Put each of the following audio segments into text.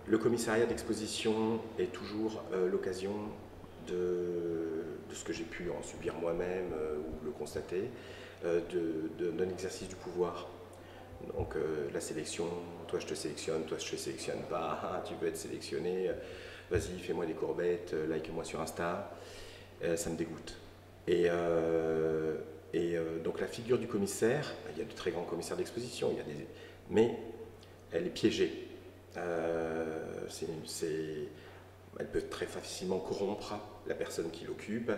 Le commissariat d'exposition est toujours l'occasion de ce que j'ai pu en subir moi-même ou le constater, d'un exercice du pouvoir. Donc la sélection, toi je te sélectionne, toi je te sélectionne pas, ah, tu veux être sélectionné, vas-y fais-moi des courbettes, like-moi sur Insta, ça me dégoûte. Donc la figure du commissaire, il y a de très grands commissaires d'exposition, mais elle est piégée. Elle peut très facilement corrompre la personne qui l'occupe.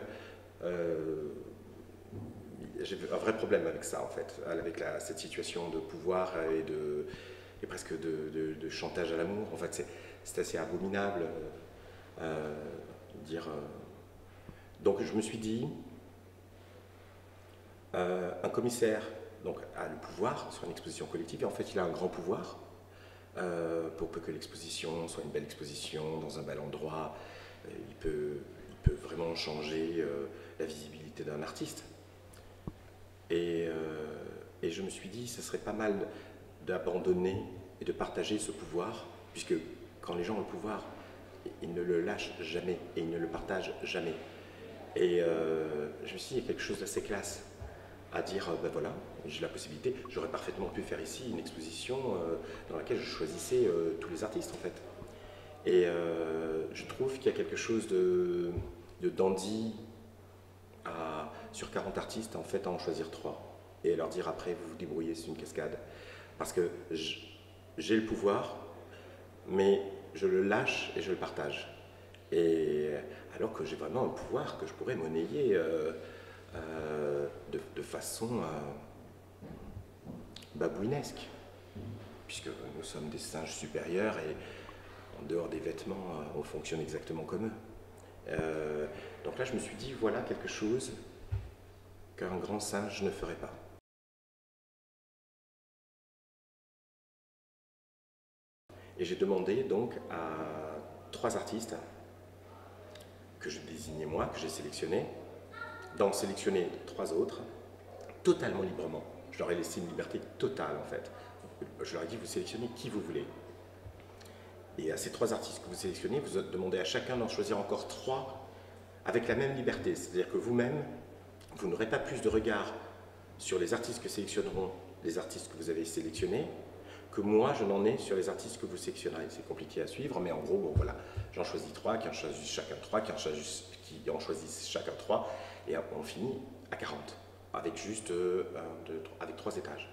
J'ai un vrai problème avec ça, en fait, avec cette situation de pouvoir et presque de chantage à l'amour. En fait, c'est assez abominable. Euh, dire, donc je me suis dit, un commissaire donc, a le pouvoir sur une exposition collective, et en fait il a un grand pouvoir pour peu que l'exposition soit une belle exposition, dans un bel endroit. Il peut vraiment changer la visibilité d'un artiste. Et je me suis dit, ce serait pas mal d'abandonner et de partager ce pouvoir, puisque quand les gens ont le pouvoir, ils ne le lâchent jamais et ils ne le partagent jamais. Et je me suis dit, il y a quelque chose d'assez classe à dire, ben voilà, j'ai la possibilité, j'aurais parfaitement pu faire ici une exposition dans laquelle je choisissais tous les artistes en fait. Et je trouve qu'il y a quelque chose de dandy sur 40 artistes en fait à en choisir 3 et leur dire après vous vous débrouillez, c'est une cascade. Parce que j'ai le pouvoir, mais je le lâche et je le partage. Et alors que j'ai vraiment un pouvoir que je pourrais monnayer de façon babouinesque, puisque nous sommes des singes supérieurs et en dehors des vêtements, on fonctionne exactement comme eux. Donc là, je me suis dit, voilà quelque chose qu'un grand singe ne ferait pas. Et j'ai demandé donc à 3 artistes que je désignais moi, que j'ai sélectionnés, d'en sélectionner 3 autres, totalement librement. Je leur ai laissé une liberté totale en fait. Je leur ai dit, vous sélectionnez qui vous voulez. Et à ces 3 artistes que vous sélectionnez, vous demandez à chacun d'en choisir encore 3 avec la même liberté. C'est-à-dire que vous-même, vous n'aurez pas plus de regard sur les artistes que sélectionneront les artistes que vous avez sélectionnés que moi je n'en ai sur les artistes que vous sélectionnerez. C'est compliqué à suivre, mais en gros, bon voilà, j'en choisis 3, qui en choisissent chacun 3, qui en choisissent chacun 3, et on finit à 40, avec juste avec 3 étages.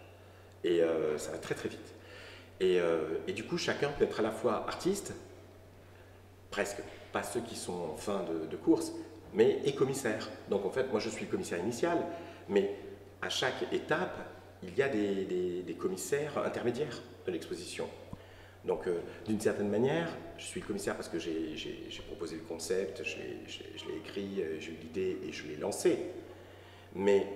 Et ça va très très vite. Et du coup, chacun peut être à la fois artiste, presque, pas ceux qui sont en fin de course, mais et commissaire. Donc en fait, moi je suis le commissaire initial, mais à chaque étape, il y a des commissaires intermédiaires de l'exposition. Donc d'une certaine manière, je suis le commissaire parce que j'ai proposé le concept, je l'ai écrit, j'ai eu l'idée et je l'ai lancé. Mais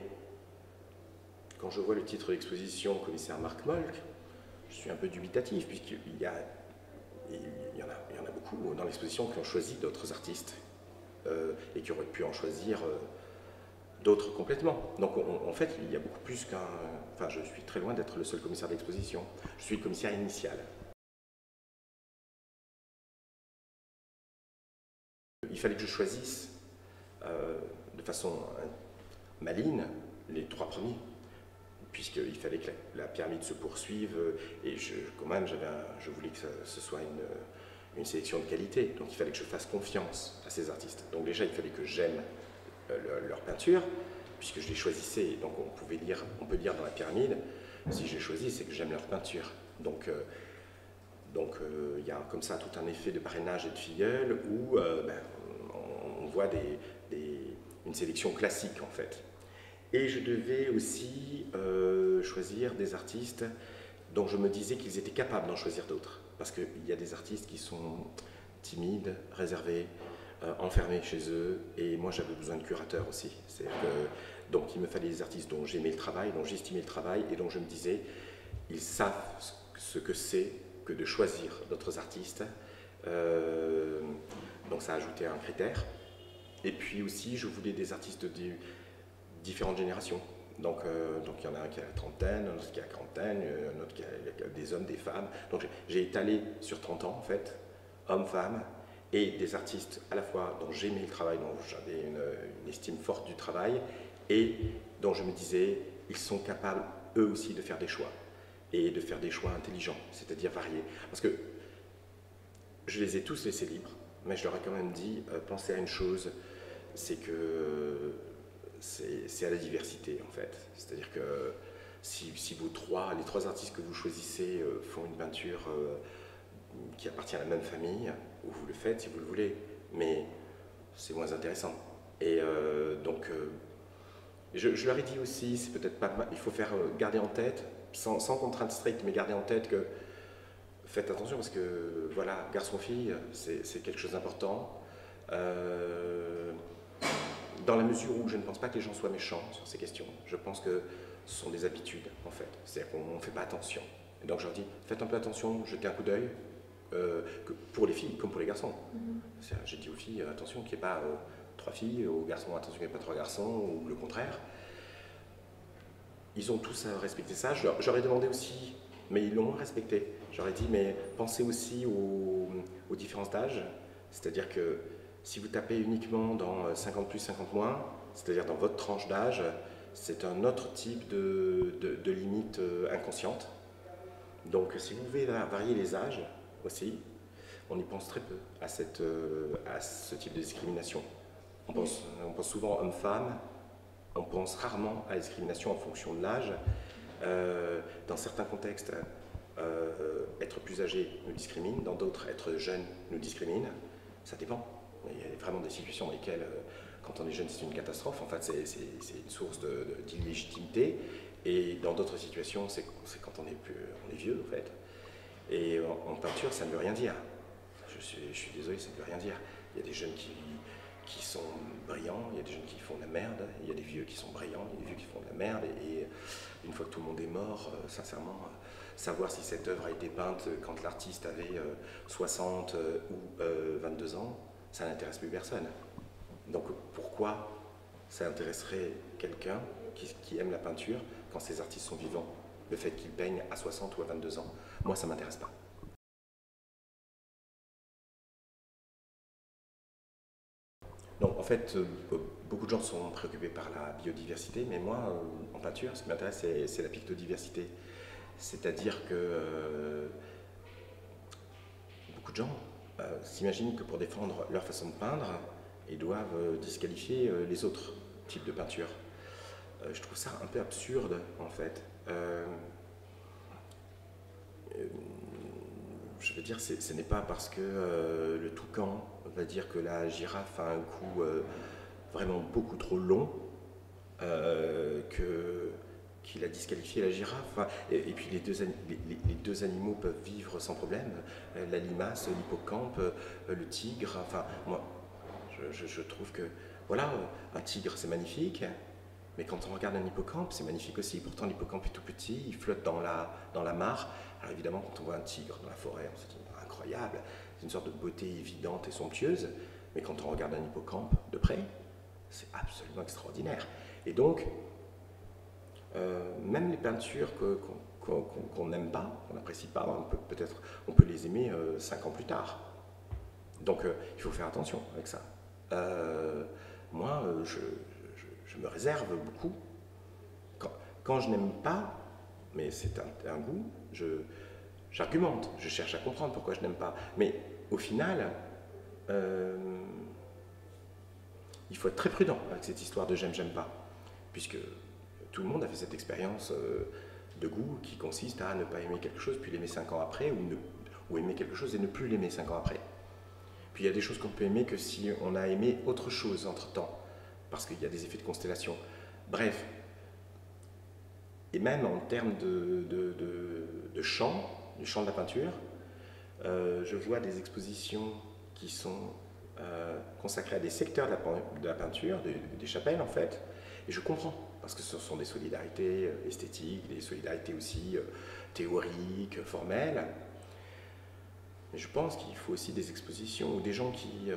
quand je vois le titre de l'exposition, commissaire Marc Molck, je suis un peu dubitatif puisqu'il y en a beaucoup dans l'exposition qui ont choisi d'autres artistes et qui auraient pu en choisir d'autres complètement. Donc en fait, il y a beaucoup plus qu'un... Enfin, je suis très loin d'être le seul commissaire d'exposition. Je suis le commissaire initial. Il fallait que je choisisse de façon maligne les 3 premiers, puisqu'il fallait que la pyramide se poursuive et quand même je voulais que ce soit une sélection de qualité, donc il fallait que je fasse confiance à ces artistes. Donc déjà il fallait que j'aime leur peinture, puisque je les choisissais, donc on peut lire dans la pyramide, si je les choisis c'est que j'aime leur peinture. Donc il y a comme ça tout un effet de parrainage et de filleul où on voit une sélection classique en fait. Et je devais aussi choisir des artistes dont je me disais qu'ils étaient capables d'en choisir d'autres. Parce qu'il y a des artistes qui sont timides, réservés, enfermés chez eux, et moi j'avais besoin de curateurs aussi. Donc il me fallait des artistes dont j'aimais le travail, dont j'estimais le travail, et dont je me disais, ils savent ce que c'est que de choisir d'autres artistes. Donc ça a ajouté un critère. Et puis aussi, je voulais des artistes de différentes générations. Donc il y en a un qui a la trentaine, un autre qui a la quarantaine, un autre qui a des hommes, des femmes. Donc j'ai étalé sur 30 ans en fait, hommes-femmes, et des artistes à la fois dont j'aimais le travail, dont j'avais une estime forte du travail, et dont je me disais, ils sont capables eux aussi de faire des choix, et de faire des choix intelligents, c'est-à-dire variés. Parce que je les ai tous laissés libres, mais je leur ai quand même dit, pensez à une chose, c'est que c'est à la diversité en fait. C'est-à-dire que si les trois artistes que vous choisissez font une peinture qui appartient à la même famille, vous le faites si vous le voulez, mais c'est moins intéressant. Et je leur ai dit aussi, c'est peut-être pas mal, il faut faire garder en tête, sans contrainte stricte, mais garder en tête que faites attention parce que voilà, garçon-fille, c'est quelque chose d'important. Dans la mesure où je ne pense pas que les gens soient méchants sur ces questions, je pense que ce sont des habitudes en fait, c'est-à-dire qu'on ne fait pas attention. Et donc je leur dis, faites un peu attention, jetez un coup d'œil, pour les filles comme pour les garçons. J'ai dit aux filles, attention qu'il n'y ait pas 3 filles, aux garçons, attention qu'il n'y ait pas 3 garçons, ou le contraire. Ils ont tous respecté ça. J'aurais demandé aussi, mais ils l'ont moins respecté. J'aurais dit, mais pensez aussi aux différences d'âge. C'est-à-dire que si vous tapez uniquement dans 50 plus, 50 moins, c'est-à-dire dans votre tranche d'âge, c'est un autre type de limite inconsciente. Donc si vous pouvez varier les âges aussi, on y pense très peu à ce type de discrimination. On pense souvent homme-femme, on pense rarement à la discrimination en fonction de l'âge. Dans certains contextes, être plus âgé nous discrimine, dans d'autres, être jeune nous discrimine. Ça dépend. Il y a vraiment des situations dans lesquelles, quand on est jeune, c'est une catastrophe. En fait, c'est une source d'illégitimité. Et dans d'autres situations, c'est quand on est vieux, en fait. Et en peinture, ça ne veut rien dire. Je suis désolé, ça ne veut rien dire. Il y a des jeunes qui sont brillants, il y a des jeunes qui font de la merde, il y a des vieux qui sont brillants, il y a des vieux qui font de la merde. Et une fois que tout le monde est mort, sincèrement, savoir si cette œuvre a été peinte quand l'artiste avait 60 ou 22 ans, ça n'intéresse plus personne. Donc pourquoi ça intéresserait quelqu'un qui aime la peinture quand ces artistes sont vivants, le fait qu'ils peignent à 60 ou à 22 ans? Moi, ça ne m'intéresse pas. Donc, en fait, beaucoup de gens sont préoccupés par la biodiversité, mais moi, en peinture, ce qui m'intéresse, c'est la pictodiversité. C'est-à-dire que beaucoup de gens s'imaginent que pour défendre leur façon de peindre, ils doivent disqualifier les autres types de peinture. Je trouve ça un peu absurde, en fait. Je veux dire, ce n'est pas parce que le toucan va dire que la girafe a un cou vraiment beaucoup trop long qu'il a disqualifié la girafe. Enfin, et puis les deux animaux peuvent vivre sans problème. La limace, l'hippocampe, le tigre. Enfin, moi, je trouve que, voilà, un tigre c'est magnifique, mais quand on regarde un hippocampe, c'est magnifique aussi. Pourtant, l'hippocampe est tout petit, il flotte dans la mare. Alors évidemment, quand on voit un tigre dans la forêt, on se dit incroyable, c'est une sorte de beauté évidente et somptueuse. Mais quand on regarde un hippocampe de près, c'est absolument extraordinaire. Et donc, même les peintures qu'on n'aime pas, qu'on n'apprécie pas, on peut les aimer 5 ans plus tard. Donc, il faut faire attention avec ça. Moi, je me réserve beaucoup. Quand je n'aime pas, mais c'est un goût, j'argumente, je cherche à comprendre pourquoi je n'aime pas. Mais au final, il faut être très prudent avec cette histoire de j'aime pas, puisque tout le monde a fait cette expérience de goût qui consiste à ne pas aimer quelque chose puis l'aimer 5 ans après, ou aimer quelque chose et ne plus l'aimer 5 ans après. Puis il y a des choses qu'on peut aimer que si on a aimé autre chose entre-temps, parce qu'il y a des effets de constellation. Bref, et même en termes de champ, du champ de la peinture, je vois des expositions qui sont consacrées à des secteurs de la peinture, des chapelles en fait, et je comprends, parce que ce sont des solidarités esthétiques, des solidarités aussi théoriques, formelles. Mais je pense qu'il faut aussi des expositions où des gens qui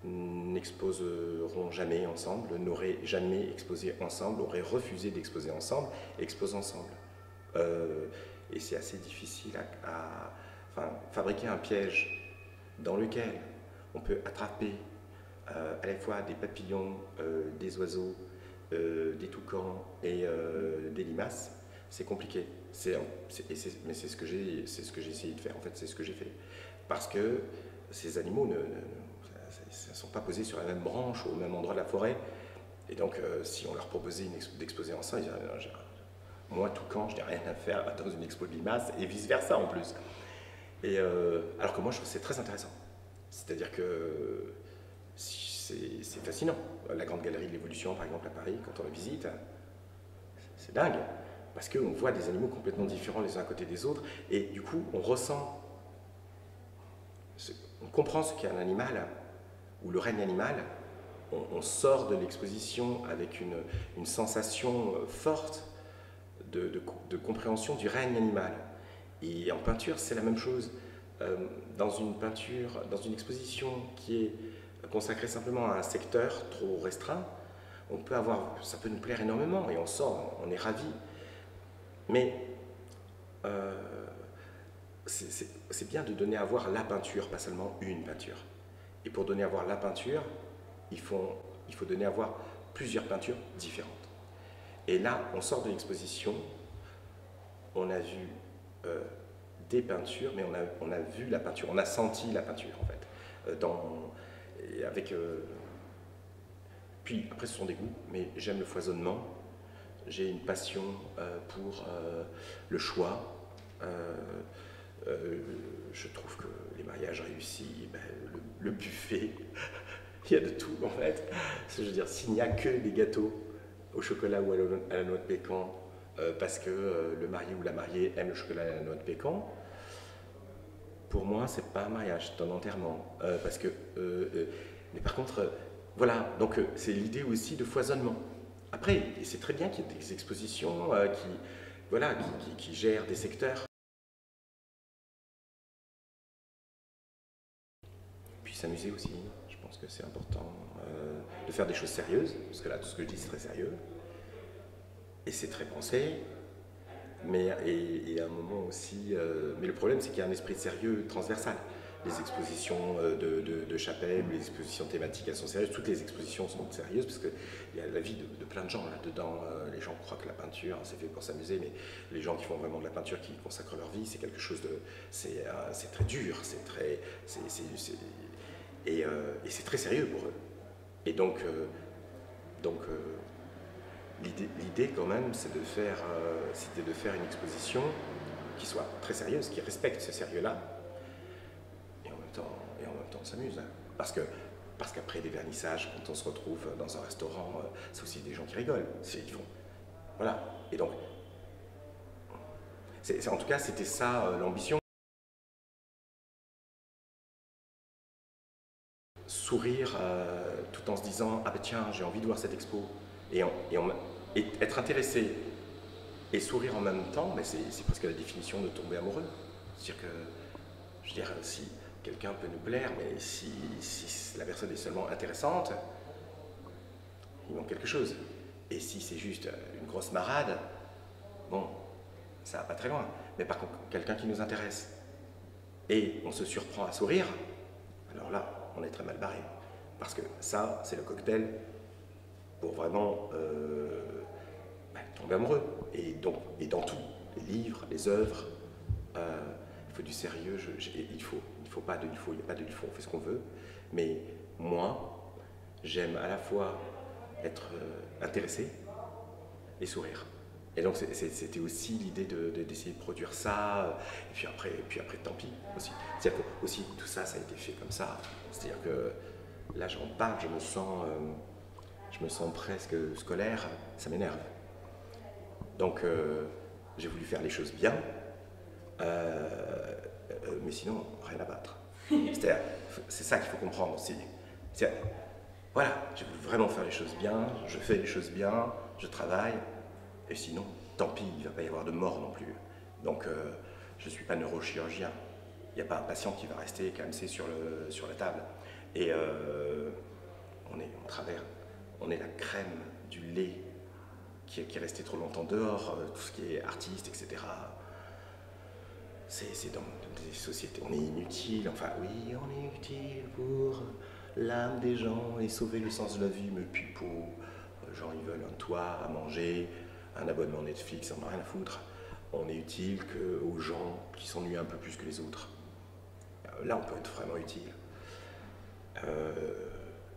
n'exposeront jamais ensemble, n'auraient jamais exposé ensemble, auraient refusé d'exposer ensemble, exposent ensemble. Et c'est assez difficile enfin, fabriquer un piège dans lequel on peut attraper à la fois des papillons, des oiseaux, des toucans et des limaces, c'est compliqué. Mais c'est ce que j'ai essayé de faire, en fait, c'est ce que j'ai fait. Parce que ces animaux ne sont pas posés sur la même branche, au même endroit de la forêt. Et donc, si on leur proposait d'exposer ensemble, ils diraient, moi, toucan, je n'ai rien à faire dans une expo de limaces, et vice-versa en plus. Et alors que moi, je trouve que c'est très intéressant. C'est-à-dire que c'est fascinant. La Grande Galerie de l'Évolution, par exemple, à Paris, quand on la visite, c'est dingue. Parce qu'on voit des animaux complètement différents les uns à côté des autres, et du coup, on ressent, on comprend ce qu'est un animal, ou le règne animal. On sort de l'exposition avec une sensation forte de compréhension du règne animal. Et en peinture, c'est la même chose. Dans une peinture, dans une exposition qui est consacrée simplement à un secteur trop restreint, ça peut nous plaire énormément et on sort, on est ravi. Mais c'est bien de donner à voir la peinture, pas seulement une peinture. Et pour donner à voir la peinture, il faut donner à voir plusieurs peintures différentes. Et là, on sort de l'exposition, on a vu des peintures, mais on a vu la peinture, on a senti la peinture en fait. Puis après, ce sont des goûts, mais j'aime le foisonnement, j'ai une passion pour le choix. Je trouve que les mariages réussis, le buffet, il y a de tout en fait. Je veux dire, s'il n'y a que des gâteaux au chocolat ou à la noix de pécan, parce que le marié ou la mariée aime le chocolat et la noix de pécan, pour moi, c'est pas un mariage, c'est un enterrement. Mais par contre, voilà, donc c'est l'idée aussi de foisonnement. Après, c'est très bien qu'il y ait des expositions qui gèrent des secteurs. Puis s'amuser aussi, je pense que c'est important de faire des choses sérieuses, parce que là, tout ce que je dis, c'est très sérieux. Et c'est très pensé. Mais et à un moment aussi, mais le problème c'est qu'il y a un esprit de sérieux transversal. Les expositions de chapelle, les expositions thématiques, elles sont sérieuses. Toutes les expositions sont sérieuses parce qu'il y a la vie de plein de gens là-dedans. Les gens croient que la peinture, c'est fait pour s'amuser, mais les gens qui font vraiment de la peinture, qui consacrent leur vie, c'est quelque chose de... C'est très dur, c'est très... Et c'est très sérieux pour eux. Et donc l'idée quand même, c'est de faire une exposition qui soit très sérieuse, qui respecte ce sérieux-là, et en même temps on s'amuse. Parce qu'après des vernissages, quand on se retrouve dans un restaurant, c'est aussi des gens qui rigolent. Voilà. Et donc, en tout cas, c'était ça l'ambition. Sourire tout en se disant, ah ben tiens, j'ai envie de voir cette expo. Et être intéressé et sourire en même temps, mais c'est presque la définition de tomber amoureux. C'est-à-dire que, je veux dire, si quelqu'un peut nous plaire, mais si la personne est seulement intéressante, il manque quelque chose. Et si c'est juste une grosse marade, bon, ça va pas très loin. Mais par contre, quelqu'un qui nous intéresse, et on se surprend à sourire, alors là, on est très mal barré. Parce que ça, c'est le cocktail pour vraiment tomber amoureux. Et dans tout, les livres, les œuvres, il faut du sérieux, il n'y a pas de il faut, on fait ce qu'on veut. Mais moi, j'aime à la fois être intéressé et sourire. Et donc c'était aussi l'idée d'essayer de produire ça, et puis après tant pis aussi. C'est-à-dire que aussi tout ça, ça a été fait comme ça. C'est-à-dire que là j'en parle, je me sens presque scolaire, ça m'énerve. Donc j'ai voulu faire les choses bien, mais sinon rien à battre. C'est ça qu'il faut comprendre aussi. Voilà, j'ai voulu vraiment faire les choses bien, je fais les choses bien, je travaille, et sinon, tant pis, il ne va pas y avoir de mort non plus. Donc je ne suis pas neurochirurgien. Il n'y a pas un patient qui va rester calemsé sur la table. Et on est la crème du lait qui est resté trop longtemps dehors, tout ce qui est artiste, etc. c'est dans des sociétés, on est inutile, enfin oui, on est utile pour l'âme des gens et sauver le sens de la vie, mais pipeau, les gens ils veulent un toit, à manger, un abonnement Netflix, on n'a rien à foutre. On est utile qu'aux gens qui s'ennuient un peu plus que les autres. Là, on peut être vraiment utile.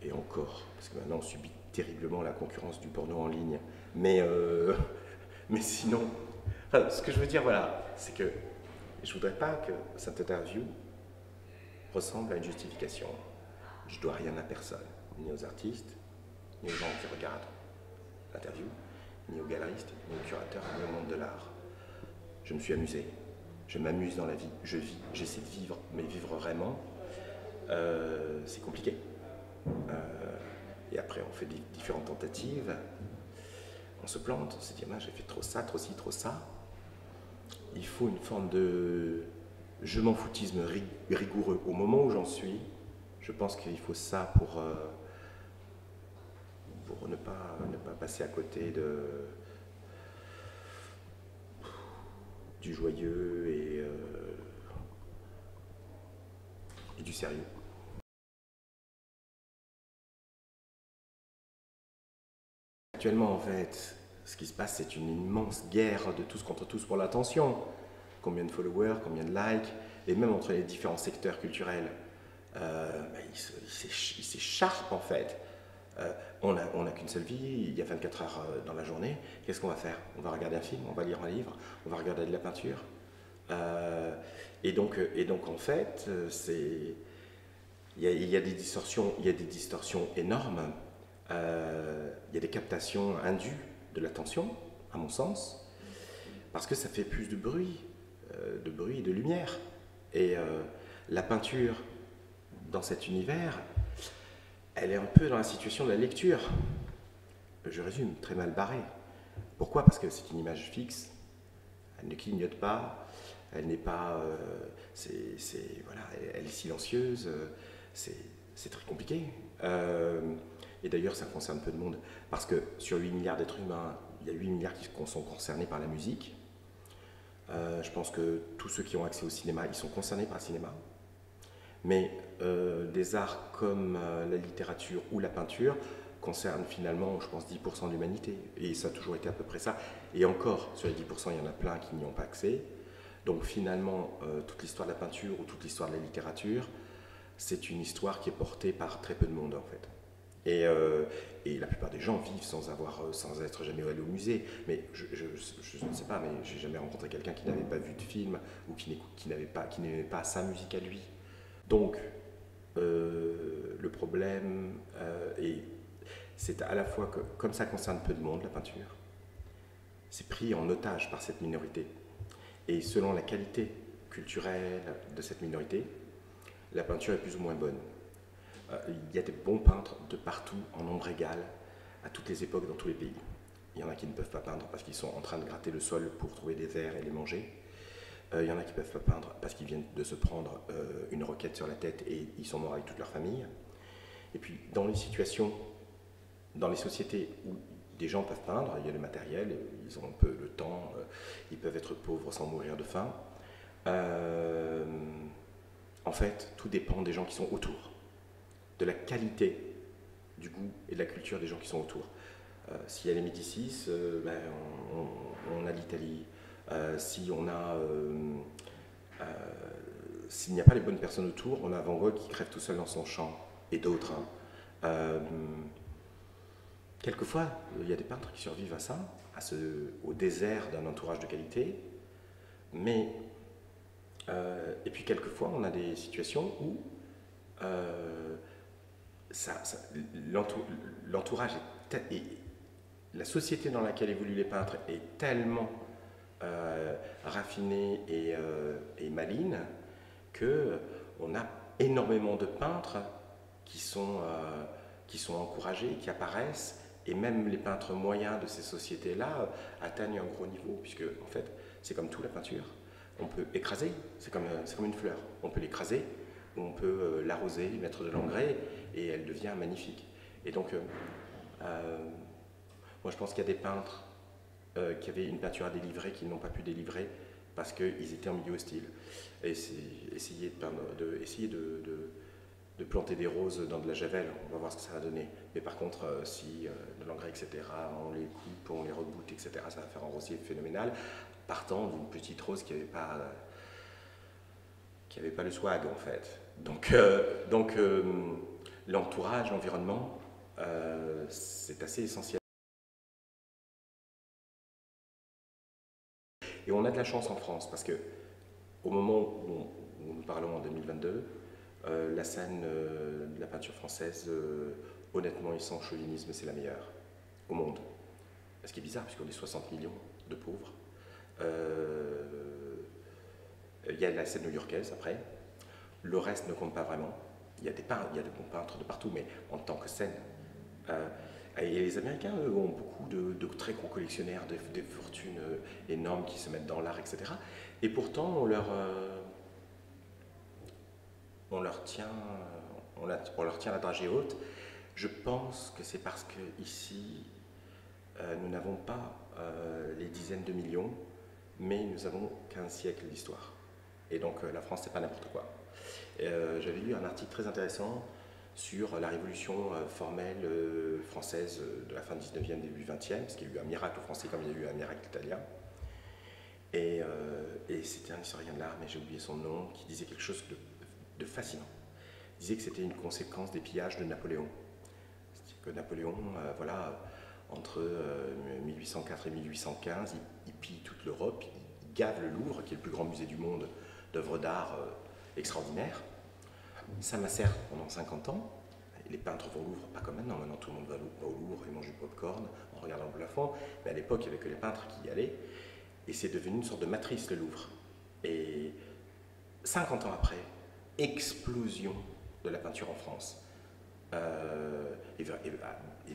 Et encore, parce que maintenant on subit terriblement la concurrence du porno en ligne. Mais, mais sinon, enfin, ce que je veux dire, voilà, c'est que je voudrais pas que cette interview ressemble à une justification. Je dois rien à personne, ni aux artistes, ni aux gens qui regardent l'interview, ni aux galeristes, ni aux curateurs, ni au monde de l'art. Je me suis amusé, je m'amuse dans la vie, je vis, j'essaie de vivre, mais vivre vraiment, c'est compliqué. Et après, on fait différentes tentatives, on se plante, on se dit, j'ai fait trop ça, trop ci, trop ça. Il faut une forme de je m'en foutisme rigoureux. Au moment où j'en suis, je pense qu'il faut ça pour ne pas passer à côté du joyeux et du sérieux. Actuellement, en fait, ce qui se passe, c'est une immense guerre de tous contre tous pour l'attention. Combien de followers, combien de likes, et même entre les différents secteurs culturels, ils s'écharpent en fait. On n'a qu'une seule vie, il y a 24 heures dans la journée. Qu'est-ce qu'on va faire? On va regarder un film, on va lire un livre, on va regarder de la peinture. Et donc en fait, il y a des distorsions énormes. Il y a des captations indues de l'attention, à mon sens, parce que ça fait plus de bruit et de lumière. Et la peinture, dans cet univers, elle est un peu dans la situation de la lecture. Je résume, très mal barrée. Pourquoi? Parce que c'est une image fixe, elle ne clignote pas, elle n'est pas... voilà, elle est silencieuse, c'est très compliqué. Et d'ailleurs, ça concerne peu de monde, parce que sur 8 milliards d'êtres humains, il y a 8 milliards qui sont concernés par la musique. Je pense que tous ceux qui ont accès au cinéma, ils sont concernés par le cinéma. Mais des arts comme la littérature ou la peinture concernent finalement, je pense, 10% de l'humanité. Et ça a toujours été à peu près ça. Et encore, sur les 10%, il y en a plein qui n'y ont pas accès. Donc finalement, toute l'histoire de la peinture ou toute l'histoire de la littérature, c'est une histoire qui est portée par très peu de monde en fait. Et la plupart des gens vivent sans être jamais allé au musée. Mais je ne sais pas, mais j'ai jamais rencontré quelqu'un qui n'avait pas vu de film ou qui n'aimait pas sa musique à lui. Donc, le problème c'est à la fois que, comme ça concerne peu de monde, la peinture, c'est pris en otage par cette minorité. Et selon la qualité culturelle de cette minorité, la peinture est plus ou moins bonne. Il y a des bons peintres de partout, en nombre égal, à toutes les époques, dans tous les pays. Il y en a qui ne peuvent pas peindre parce qu'ils sont en train de gratter le sol pour trouver des vers et les manger. Il y en a qui ne peuvent pas peindre parce qu'ils viennent de se prendre une roquette sur la tête et ils sont morts avec toute leur famille. Et puis, dans les situations, dans les sociétés où des gens peuvent peindre, il y a le matériel, ils ont un peu le temps, ils peuvent être pauvres sans mourir de faim. En fait, tout dépend des gens qui sont autour, de la qualité du goût et de la culture des gens qui sont autour. S'il y a les Médicis, on a l'Italie. S'il n'y a pas les bonnes personnes autour, on a Van Gogh qui crève tout seul dans son champ, et d'autres. Quelquefois, il y a des peintres qui survivent à ça, au désert d'un entourage de qualité, mais et puis quelquefois, on a des situations où l'entourage et la société dans laquelle évoluent les peintres est tellement raffinée et maligne qu'on a énormément de peintres qui sont encouragés, qui apparaissent, et même les peintres moyens de ces sociétés-là atteignent un gros niveau, puisque en fait, c'est comme tout la peinture. On peut écraser, c'est comme une fleur. On peut l'écraser, ou on peut l'arroser, lui mettre de l'engrais, et elle devient magnifique. Et donc, moi je pense qu'il y a des peintres qui avaient une peinture à délivrer, qui n'ont pas pu délivrer, parce qu'ils étaient en milieu hostile. Et essayer de planter des roses dans de la javel, on va voir ce que ça va donner. Mais par contre, si de l'engrais, etc., on les coupe, on les reboot, etc., ça va faire un rosier phénoménal, partant d'une petite rose qui n'avait pas le swag, en fait. Donc l'entourage, l'environnement, c'est assez essentiel. Et on a de la chance en France, parce que au moment où nous parlons en 2022, la scène de la peinture française, honnêtement et sans chauvinisme, c'est la meilleure au monde. Ce qui est bizarre, puisqu'on est 60 millions de pauvres. Il y a la scène new-yorkaise après. Le reste ne compte pas vraiment. Il y a des bons peintres de partout, mais en tant que scène. Et les Américains, eux, ont beaucoup de très gros collectionneurs, des fortunes énormes qui se mettent dans l'art, etc. Et pourtant, on leur tient la dragée haute. Je pense que c'est parce qu'ici, nous n'avons pas les dizaines de millions, mais nous avons qu'un siècle d'histoire. Et donc la France, c'est pas n'importe quoi. J'avais lu un article très intéressant sur la révolution formelle française de la fin 19e, début 20e, parce qu'il y a eu un miracle français comme il y a eu un miracle italien. Et c'était un historien de l'art, mais j'ai oublié son nom, qui disait quelque chose de fascinant. Il disait que c'était une conséquence des pillages de Napoléon. C'est-à-dire que Napoléon, voilà, entre 1804 et 1815, il pille toute l'Europe, il gave le Louvre, qui est le plus grand musée du monde d'œuvres d'art extraordinaires. Ça macère pendant 50 ans. Les peintres vont au Louvre, pas comme maintenant. Maintenant, tout le monde va au Louvre et mange du popcorn en regardant le plafond. Mais à l'époque, il n'y avait que les peintres qui y allaient. Et c'est devenu une sorte de matrice, le Louvre. Et 50 ans après, explosion de la peinture en France. Et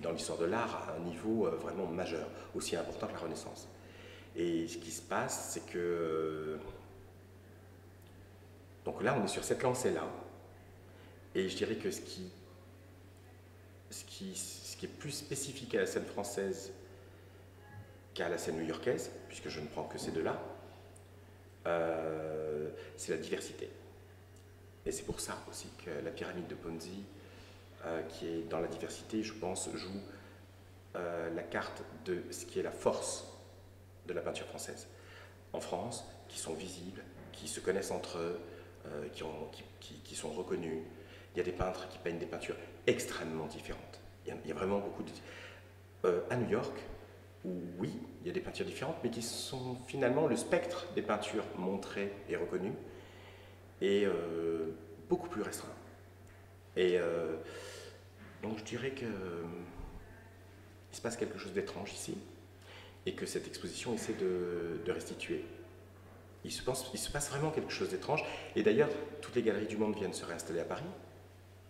dans l'histoire de l'art, à un niveau vraiment majeur, aussi important que la Renaissance. Et ce qui se passe, c'est que... Donc là, on est sur cette lancée-là. Et je dirais que ce qui est plus spécifique à la scène française qu'à la scène new-yorkaise, puisque je ne prends que ces deux-là, c'est la diversité. Et c'est pour ça aussi que la pyramide de Ponzi, qui est dans la diversité, je pense, joue la carte de ce qui est la force de la peinture française. En France, qui sont visibles, qui se connaissent entre eux, qui sont reconnus. Il y a des peintres qui peignent des peintures extrêmement différentes. Il y a vraiment beaucoup de... à New York, où oui, il y a des peintures différentes, mais qui sont finalement le spectre des peintures montrées et reconnues, et beaucoup plus restreint. Et donc je dirais qu'il se passe quelque chose d'étrange ici, et que cette exposition essaie de restituer. Il se passe vraiment quelque chose d'étrange, et d'ailleurs, toutes les galeries du monde viennent se réinstaller à Paris,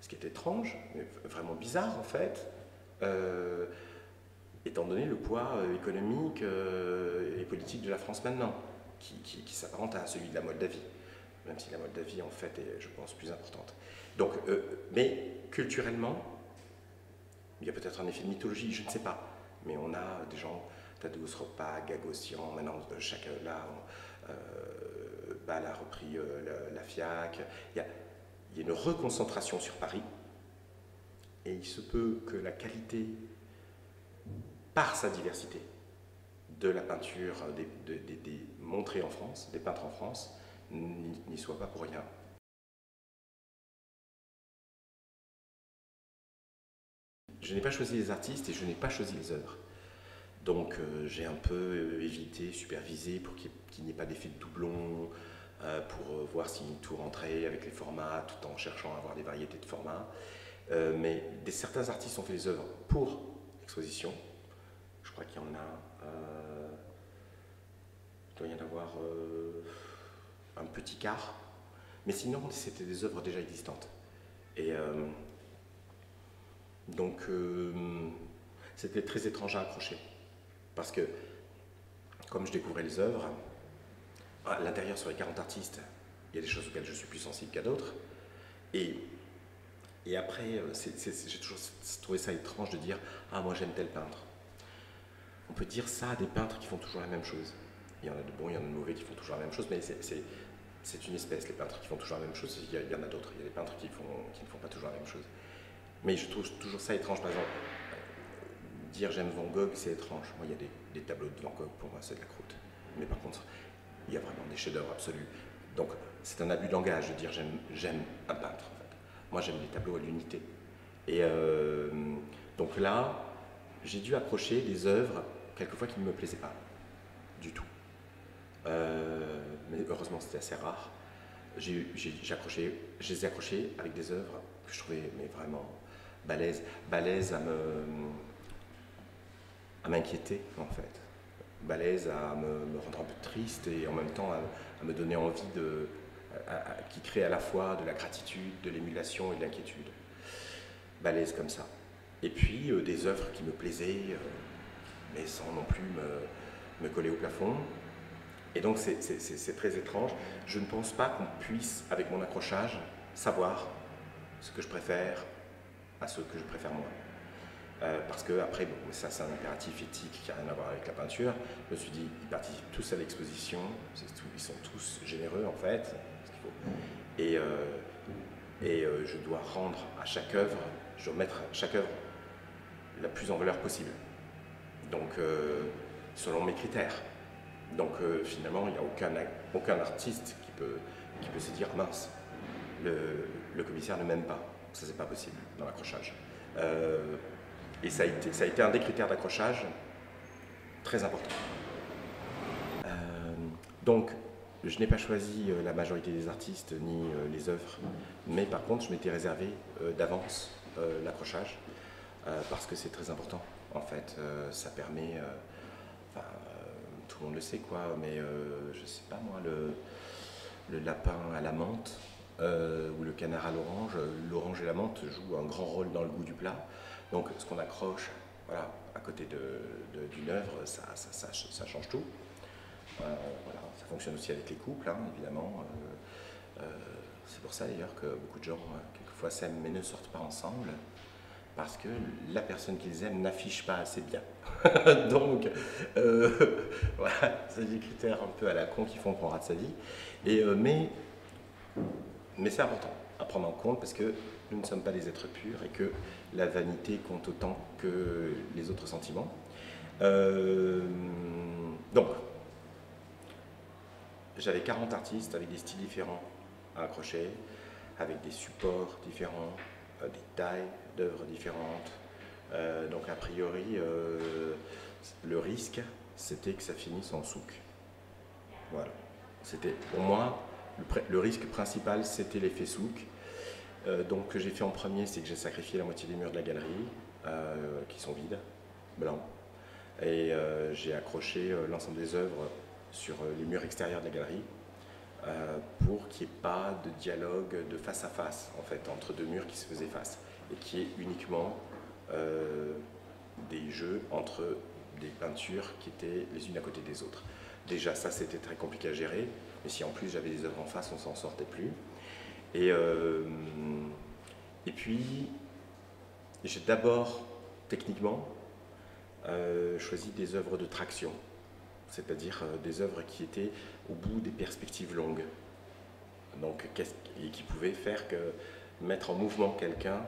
ce qui est étrange, mais vraiment bizarre en fait, étant donné le poids économique et politique de la France maintenant, qui s'apparente à celui de la Moldavie, même si la Moldavie en fait est, je pense, plus importante. Donc, mais culturellement, il y a peut-être un effet de mythologie, je ne sais pas, mais on a des gens, Tadeusz Ropa, Gagosian, maintenant chacun là, Bâle a repris la FIAC, il y a une reconcentration sur Paris, et il se peut que la qualité, par sa diversité, de la peinture des montrées en France, des peintres en France, n'y soit pas pour rien. Je n'ai pas choisi les artistes et je n'ai pas choisi les œuvres. Donc j'ai un peu évité, supervisé pour qu'il n'y ait pas d'effet de doublon, pour voir si tout rentrait avec les formats, tout en cherchant à avoir des variétés de formats. Mais certains artistes ont fait des œuvres pour l'exposition. Je crois qu'il y en a... il doit y en avoir un petit quart. Mais sinon, c'était des œuvres déjà existantes. Et donc, c'était très étrange à accrocher. Parce que, comme je découvrais les œuvres, à l'intérieur sur les 40 artistes, il y a des choses auxquelles je suis plus sensible qu'à d'autres. Et après, j'ai toujours trouvé ça étrange de dire « Ah, moi j'aime tel peintre ». On peut dire ça à des peintres qui font toujours la même chose. Il y en a de bons, il y en a de mauvais qui font toujours la même chose, mais c'est une espèce, les peintres qui font toujours la même chose. Il y en a d'autres, il y a des peintres qui ne font pas toujours la même chose. Mais je trouve toujours ça étrange, par exemple, dire j'aime Van Gogh, c'est étrange. Moi, il y a des tableaux de Van Gogh, pour moi, c'est de la croûte. Mais par contre, il y a vraiment des chefs-d'œuvre absolus. Donc, c'est un abus de langage de dire j'aime un peintre, en fait. Moi, j'aime les tableaux à l'unité. Et donc là, j'ai dû accrocher des œuvres, quelquefois, qui ne me plaisaient pas du tout. Mais heureusement, c'était assez rare. Je les ai accrochés avec des œuvres que je trouvais mais vraiment balèzes à m'inquiéter, en fait. Balèzes à me rendre un peu triste et en même temps à me donner envie qui crée à la fois de la gratitude, de l'émulation et de l'inquiétude. Balèzes comme ça. Et puis des œuvres qui me plaisaient, mais sans non plus me coller au plafond. Et donc c'est très étrange. Je ne pense pas qu'on puisse, avec mon accrochage, savoir ce que je préfère à ce que je préfère moi. Parce que après, bon, ça c'est un impératif éthique qui n'a rien à voir avec la peinture. Je me suis dit, ils participent tous à l'exposition, ils sont tous généreux en fait, ce qu'il faut. Et je dois rendre à chaque œuvre, je dois mettre à chaque œuvre la plus en valeur possible. Donc, selon mes critères. Donc, finalement, il n'y a aucun artiste qui peut se dire mince, le commissaire ne m'aime pas. Ça, c'est pas possible dans l'accrochage. Et ça a été un des critères d'accrochage très important. Donc, je n'ai pas choisi la majorité des artistes ni les œuvres, mais par contre, je m'étais réservé d'avance l'accrochage parce que c'est très important. En fait, ça permet, tout le monde le sait quoi, mais je sais pas moi, le lapin à la menthe ou le canard à l'orange et la menthe jouent un grand rôle dans le goût du plat. Donc, ce qu'on accroche, voilà, à côté d'une œuvre, ça change tout. Voilà, ça fonctionne aussi avec les couples, hein, évidemment. C'est pour ça d'ailleurs que beaucoup de gens, quelquefois, s'aiment mais ne sortent pas ensemble, parce que la personne qu'ils aiment n'affiche pas assez bien. Donc, voilà, c'est des critères un peu à la con qui font qu'on rate sa vie. Mais c'est important à prendre en compte parce que nous ne sommes pas des êtres purs et que la vanité compte autant que les autres sentiments. Donc, j'avais 40 artistes avec des styles différents à accrocher, avec des supports différents, des tailles d'œuvres différentes. Donc a priori, le risque, c'était que ça finisse en souk. Voilà. C'était, pour moi, le risque principal, c'était l'effet souk. Donc, ce que j'ai fait en premier, c'est que j'ai sacrifié la moitié des murs de la galerie, qui sont vides, blancs. Et j'ai accroché l'ensemble des œuvres sur les murs extérieurs de la galerie pour qu'il n'y ait pas de dialogue de face à face, en fait, entre deux murs qui se faisaient face, et qui est uniquement des jeux entre des peintures qui étaient les unes à côté des autres. Déjà, ça, c'était très compliqué à gérer, mais si en plus j'avais des œuvres en face, on s'en sortait plus. Et puis, j'ai d'abord, techniquement, choisi des œuvres de traction, c'est-à-dire des œuvres qui étaient au bout des perspectives longues, donc, et qui pouvaient faire que mettre en mouvement quelqu'un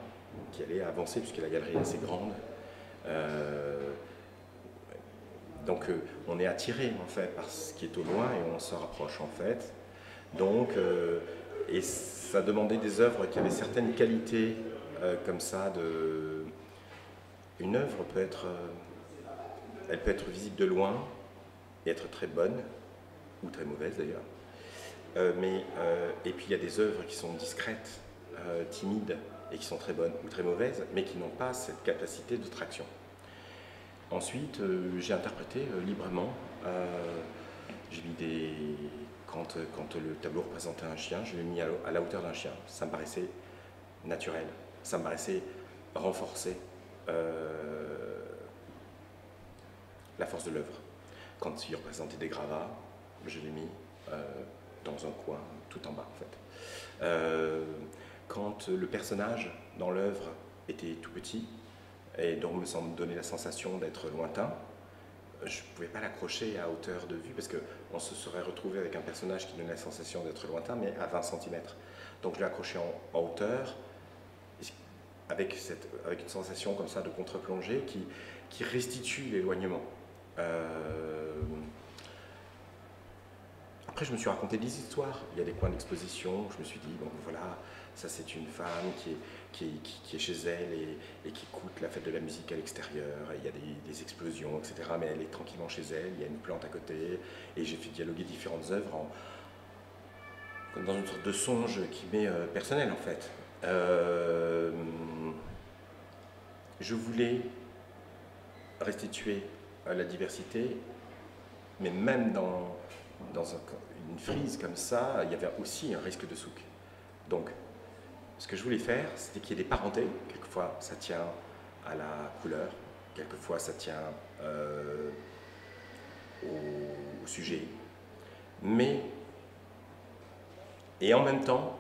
qui allait avancer, puisque la galerie est assez grande. Donc on est attiré en fait par ce qui est au loin et on se rapproche en fait. Donc, et ça demandait des œuvres qui avaient certaines qualités comme ça. Une œuvre elle peut être visible de loin et être très bonne, ou très mauvaise d'ailleurs. Et puis il y a des œuvres qui sont discrètes, timides, et qui sont très bonnes ou très mauvaises, mais qui n'ont pas cette capacité de traction. Ensuite, j'ai interprété librement. J'ai mis quand le tableau représentait un chien, je l'ai mis à la hauteur d'un chien. Ça me paraissait naturel, ça me paraissait renforcer la force de l'œuvre. Quand il représentait des gravats, je l'ai mis dans un coin, tout en bas en fait. Quand le personnage dans l'œuvre était tout petit, et donc me donner la sensation d'être lointain, je ne pouvais pas l'accrocher à hauteur de vue parce qu'on se serait retrouvé avec un personnage qui donnait la sensation d'être lointain, mais à 20 cm. Donc je l'ai accroché en hauteur, avec une sensation comme ça de contre-plongée qui restitue l'éloignement. Après, je me suis raconté des histoires. Il y a des coins d'exposition. Je me suis dit, bon, voilà, ça c'est une femme qui est chez elle et qui écoute la fête de la musique à l'extérieur. Il y a des explosions, etc. Mais elle est tranquillement chez elle. Il y a une plante à côté. Et j'ai fait dialoguer différentes œuvres dans une sorte de songe qui m'est personnel, en fait. Je voulais restituer la diversité, mais même dans une frise comme ça, il y avait aussi un risque de souk. Donc, ce que je voulais faire, c'était qu'il y ait des parentés. Quelquefois, ça tient à la couleur, quelquefois, ça tient au sujet. Et en même temps,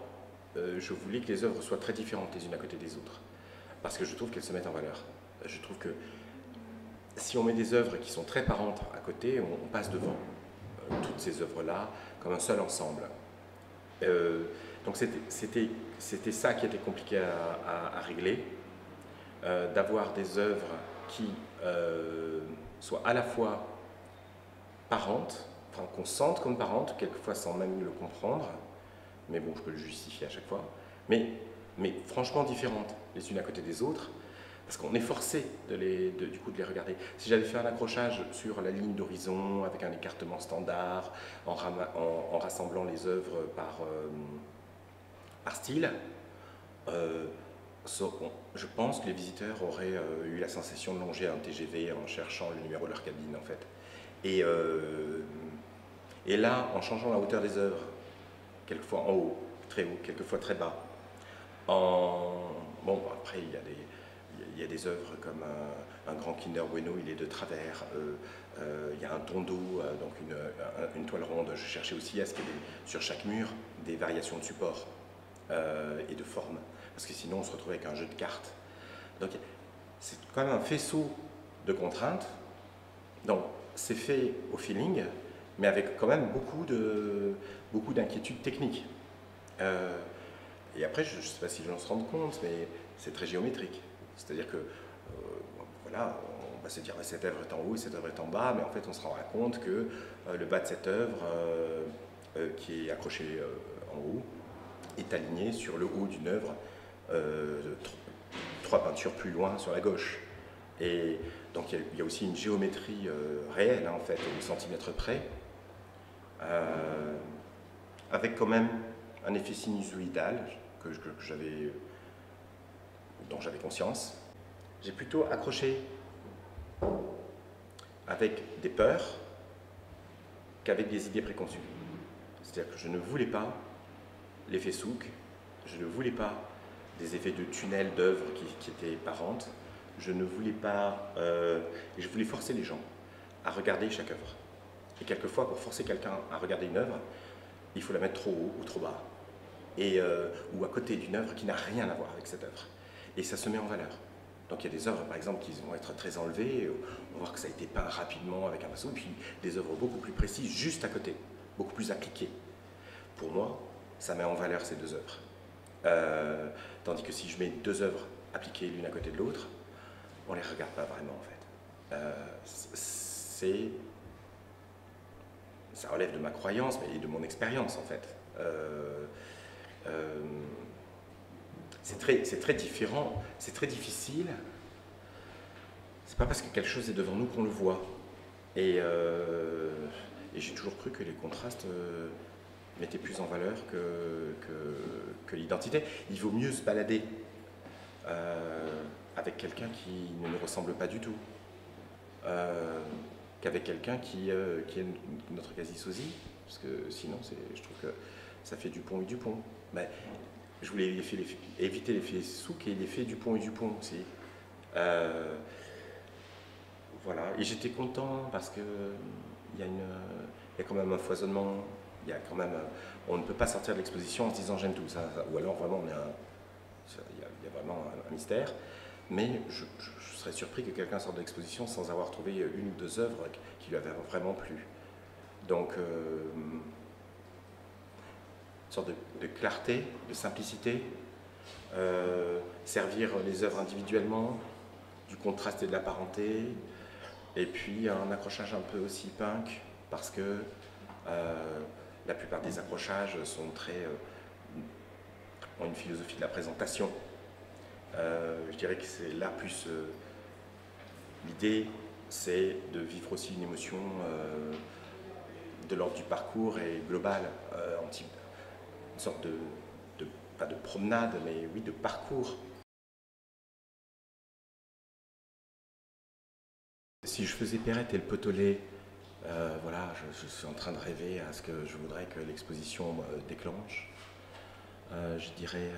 je voulais que les œuvres soient très différentes les unes à côté des autres, parce que je trouve qu'elles se mettent en valeur. Je trouve que si on met des œuvres qui sont très parentes à côté, on passe devant toutes ces œuvres-là comme un seul ensemble. Donc c'était ça qui était compliqué à régler, d'avoir des œuvres qui soient à la fois parentes, enfin qu'on sente comme parentes, quelquefois sans même le comprendre, mais bon, je peux le justifier à chaque fois, mais franchement différentes les unes à côté des autres, parce qu'on est forcé du coup de les regarder. Si j'avais fait un accrochage sur la ligne d'horizon avec un écartement standard, en rassemblant les œuvres par style, je pense que les visiteurs auraient eu la sensation de longer un TGV en cherchant le numéro de leur cabine, en fait. Et là, en changeant la hauteur des œuvres, quelquefois en haut, très haut, quelquefois très bas, bon, après, il y a des œuvres comme un grand Kinder Bueno, il est de travers. Il y a un tondo, donc une toile ronde. Je cherchais aussi à ce qu'il y ait sur chaque mur des variations de support et de forme, parce que sinon on se retrouve avec un jeu de cartes. Donc c'est quand même un faisceau de contraintes. Donc c'est fait au feeling, mais avec quand même beaucoup d'inquiétudes techniques. Et après, je ne sais pas si les gens se rendent compte, mais c'est très géométrique. C'est-à-dire que, voilà, on va se dire cette œuvre est en haut et cette œuvre est en bas, mais en fait, on se rendra compte que le bas de cette œuvre, qui est accroché en haut, est aligné sur le haut d'une œuvre, 3 peintures plus loin sur la gauche. Et donc, il y a aussi une géométrie réelle, hein, en fait, au centimètre près, avec quand même un effet sinusoïdal dont j'avais conscience. J'ai plutôt accroché avec des peurs qu'avec des idées préconçues. C'est-à-dire que je ne voulais pas l'effet souk, je ne voulais pas des effets de tunnel d'œuvres qui étaient parentes, je ne voulais pas... je voulais forcer les gens à regarder chaque œuvre. Et quelquefois, pour forcer quelqu'un à regarder une œuvre, il faut la mettre trop haut ou trop bas, ou à côté d'une œuvre qui n'a rien à voir avec cette œuvre. Et ça se met en valeur. Donc il y a des œuvres, par exemple, qui vont être très enlevées, on va voir que ça a été peint rapidement avec un pinceau, puis des œuvres beaucoup plus précises juste à côté, beaucoup plus appliquées. Pour moi, ça met en valeur ces deux œuvres. Tandis que si je mets deux œuvres appliquées l'une à côté de l'autre, on ne les regarde pas vraiment, en fait. Ça relève de ma croyance, mais de mon expérience, en fait. C'est très différent, c'est très difficile. C'est pas parce que quelque chose est devant nous qu'on le voit. Et j'ai toujours cru que les contrastes mettaient plus en valeur que l'identité. Il vaut mieux se balader avec quelqu'un qui ne nous ressemble pas du tout, qu'avec quelqu'un qui est notre quasi-sosie, parce que sinon, je trouve que ça fait Dupont et Dupont. Mais je voulais éviter l'effet souk et l'effet Dupont et Dupont aussi. Voilà, et j'étais content parce que il y a quand même un foisonnement, on ne peut pas sortir de l'exposition en se disant j'aime tout, ou alors vraiment il y a vraiment un mystère. mais je serais surpris que quelqu'un sorte de l'exposition sans avoir trouvé une ou deux œuvres qui lui avaient vraiment plu. Donc, une sorte de clarté, de simplicité, servir les œuvres individuellement, du contraste et de la parenté, et puis un accrochage un peu aussi punk, parce que la plupart des accrochages sont ont une philosophie de la présentation. Je dirais que c'est là plus l'idée, c'est de vivre aussi une émotion de l'ordre du parcours et global, une sorte pas de promenade, mais oui, de parcours. Si je faisais Perrette et le Potolet, voilà, je suis en train de rêver à ce que je voudrais que l'exposition déclenche. Je dirais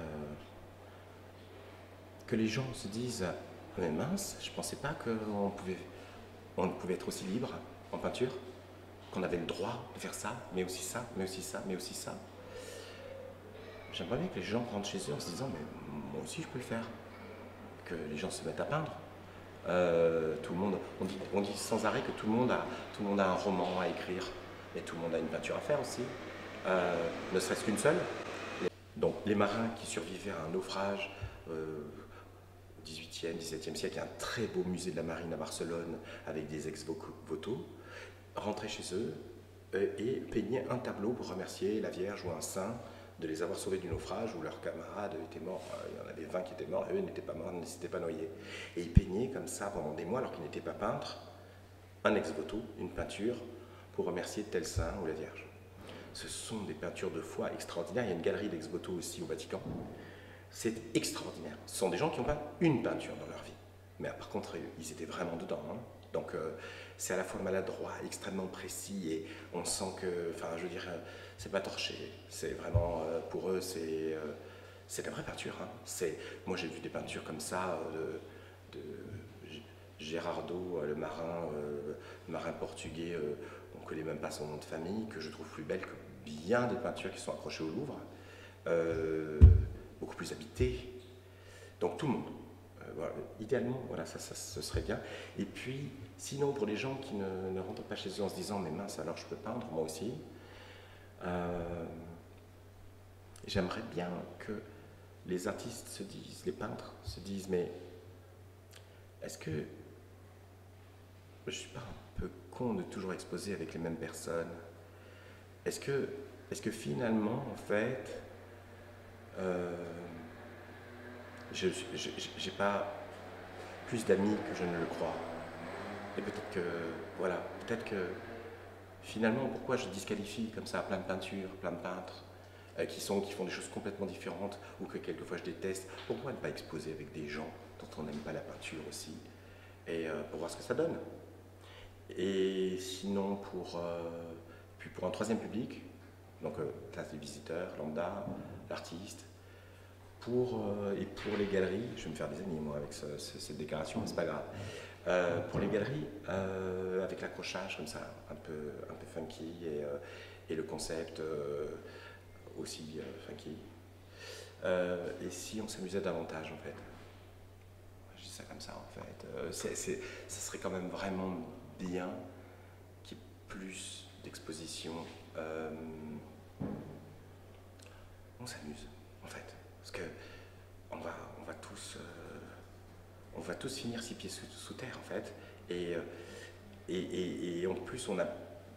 que les gens se disent mais mince, je pensais pas on pouvait être aussi libre en peinture, qu'on avait le droit de faire ça, mais aussi ça, mais aussi ça, mais aussi ça. J'aimerais bien que les gens rentrent chez eux en se disant mais moi aussi je peux le faire, que les gens se mettent à peindre. Tout le monde, on dit sans arrêt que tout le monde a un roman à écrire, mais tout le monde a une peinture à faire aussi, ne serait-ce qu'une seule. Donc les marins qui survivaient à un naufrage au XVIIIe, XVIIe siècle, il y a un très beau musée de la marine à Barcelone avec des ex-voto, rentraient chez eux et peignaient un tableau pour remercier la Vierge ou un saint de les avoir sauvés du naufrage où leurs camarades étaient morts. Il y en avait 20 qui étaient morts et eux n'étaient pas morts, ne s'étaient pas noyés. Et ils peignaient comme ça pendant des mois alors qu'ils n'étaient pas peintres, un ex-voto, une peinture pour remercier tel saint ou la Vierge. Ce sont des peintures de foi extraordinaires. Il y a une galerie d'ex-voto aussi au Vatican. C'est extraordinaire. Ce sont des gens qui ont peint une peinture dans leur vie. Mais par contre, ils étaient vraiment dedans. Hein. Donc c'est à la fois maladroit, extrêmement précis, et on sent que, enfin je veux dire, c'est pas torché. C'est vraiment, pour eux, c'est de la vraie peinture. Hein. Moi j'ai vu des peintures comme ça de Gerardo, le marin portugais, on ne connaît même pas son nom de famille, que je trouve plus belle que bien des peintures qui sont accrochées au Louvre, beaucoup plus habitées. Donc tout le monde. Voilà. Idéalement, voilà, ce serait bien. Et puis, sinon, pour les gens qui ne rentrent pas chez eux en se disant mais mince, alors je peux peindre, moi aussi, j'aimerais bien que les artistes se disent, les peintres se disent mais est-ce que je ne suis pas un peu con de toujours exposer avec les mêmes personnes? Est-ce que finalement, en fait, j'ai pas plus d'amis que je ne le crois. Et peut-être que, voilà, peut-être que finalement, pourquoi je disqualifie comme ça plein de peintures, plein de peintres qui font des choses complètement différentes ou que quelquefois je déteste? Pourquoi ne pas exposer avec des gens dont on n'aime pas la peinture aussi et pour voir ce que ça donne? Et sinon, puis pour un troisième public, donc classe des visiteurs, lambda, l'artiste, et pour les galeries, je vais me faire des amis moi avec cette déclaration, mais c'est pas grave. Pour les galeries, avec l'accrochage comme ça, un peu funky et le concept aussi funky. Et si on s'amusait davantage en fait? Je dis ça comme ça en fait. Ça serait quand même vraiment bien qu'il y ait plus d'expositions. On s'amuse en fait. Parce que on va tous finir 6 pieds sous terre en fait. Et en plus,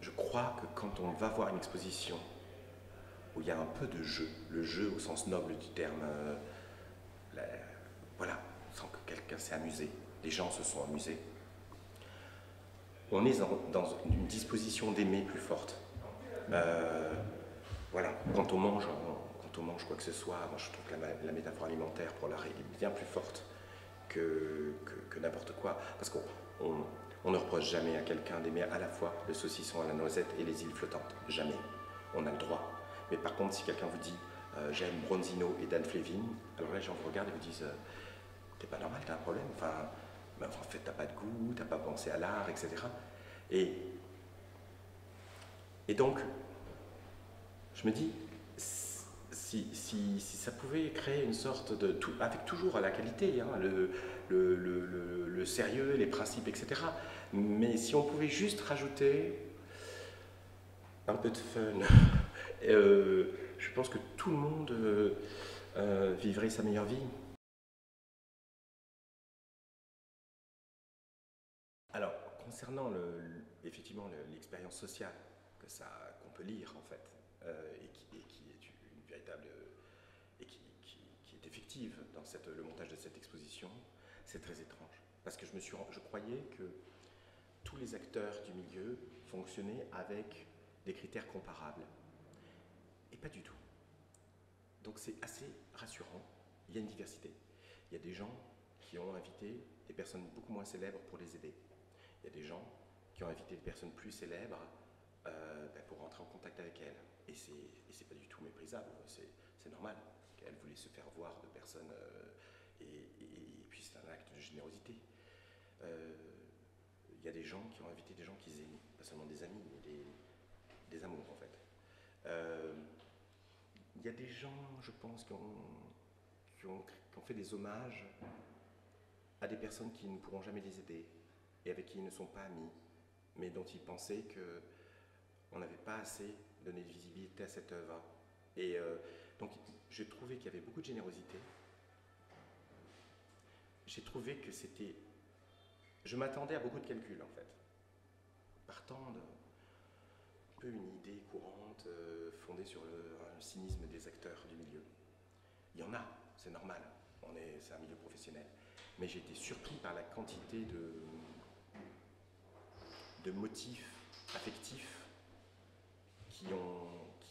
je crois que quand on va voir une exposition où il y a un peu de jeu, le jeu au sens noble du terme, voilà, sans que quelqu'un s'est amusé, les gens se sont amusés, on est dans une disposition d'aimer plus forte. Voilà, quand on mange quoi que ce soit, moi je trouve que la métaphore alimentaire pour l'art est bien plus forte que n'importe quoi. Parce qu'on ne reproche jamais à quelqu'un d'aimer à la fois le saucisson à la noisette et les îles flottantes. Jamais. On a le droit. Mais par contre, si quelqu'un vous dit j'aime Bronzino et Dan Flavin, alors là, les gens vous regardent et vous disent t'es pas normal, t'as un problème. Enfin, en fait, t'as pas de goût, t'as pas pensé à l'art, etc. Et donc, je me dis, si ça pouvait créer une sorte de, avec toujours à la qualité, hein, le le sérieux, les principes, etc. Mais si on pouvait juste rajouter un peu de fun, je pense que tout le monde vivrait sa meilleure vie. Alors, concernant effectivement l'expérience sociale qu'on peut lire en fait, et qui est une véritable et qui est effective dans le montage de cette exposition, c'est très étrange. Parce que je croyais que tous les acteurs du milieu fonctionnaient avec des critères comparables. Et pas du tout. Donc c'est assez rassurant. Il y a une diversité. Il y a des gens qui ont invité des personnes beaucoup moins célèbres pour les aider. Il y a des gens qui ont invité des personnes plus célèbres pour rentrer en contact avec elles. Et c'est pas du tout méprisable, c'est normal. Elle voulait se faire voir de personnes, et puis c'est un acte de générosité. Il y a des gens qui ont invité des gens qu'ils aiment, pas seulement des amis, mais des amours en fait. Il y a des gens, je pense, qui ont fait des hommages à des personnes qui ne pourront jamais les aider et avec qui ils ne sont pas amis, mais dont ils pensaient qu'on n'avait pas assez donné de visibilité à cette œuvre. Et donc j'ai trouvé qu'il y avait beaucoup de générosité. J'ai trouvé que c'était... Je m'attendais à beaucoup de calculs en fait, partant de peu une idée courante fondée sur un cynisme des acteurs du milieu. Il y en a, c'est normal, c'est un milieu professionnel. Mais j'ai été surpris par la quantité de motifs affectifs qui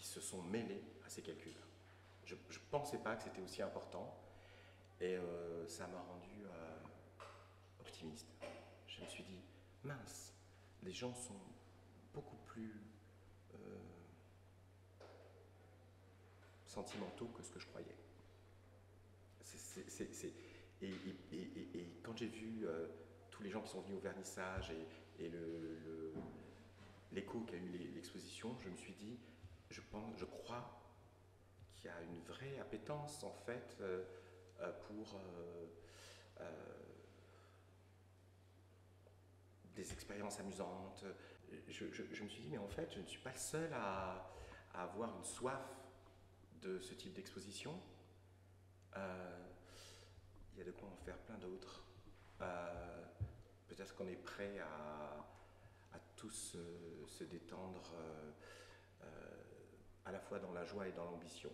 se sont mêlés à ces calculs. Je ne pensais pas que c'était aussi important et ça m'a rendu optimiste. Je me suis dit, mince, les gens sont beaucoup plus sentimentaux que ce que je croyais. Et quand j'ai vu tous les gens qui sont venus au vernissage et l'écho qu'a eu l'exposition, je me suis dit, je crois qu'il y a une vraie appétence en fait pour des expériences amusantes. Je me suis dit, mais en fait, je ne suis pas le seul à avoir une soif de ce type d'exposition. Il y a de quoi en faire plein d'autres. Peut-être qu'on est prêt à tous se détendre à la fois dans la joie et dans l'ambition.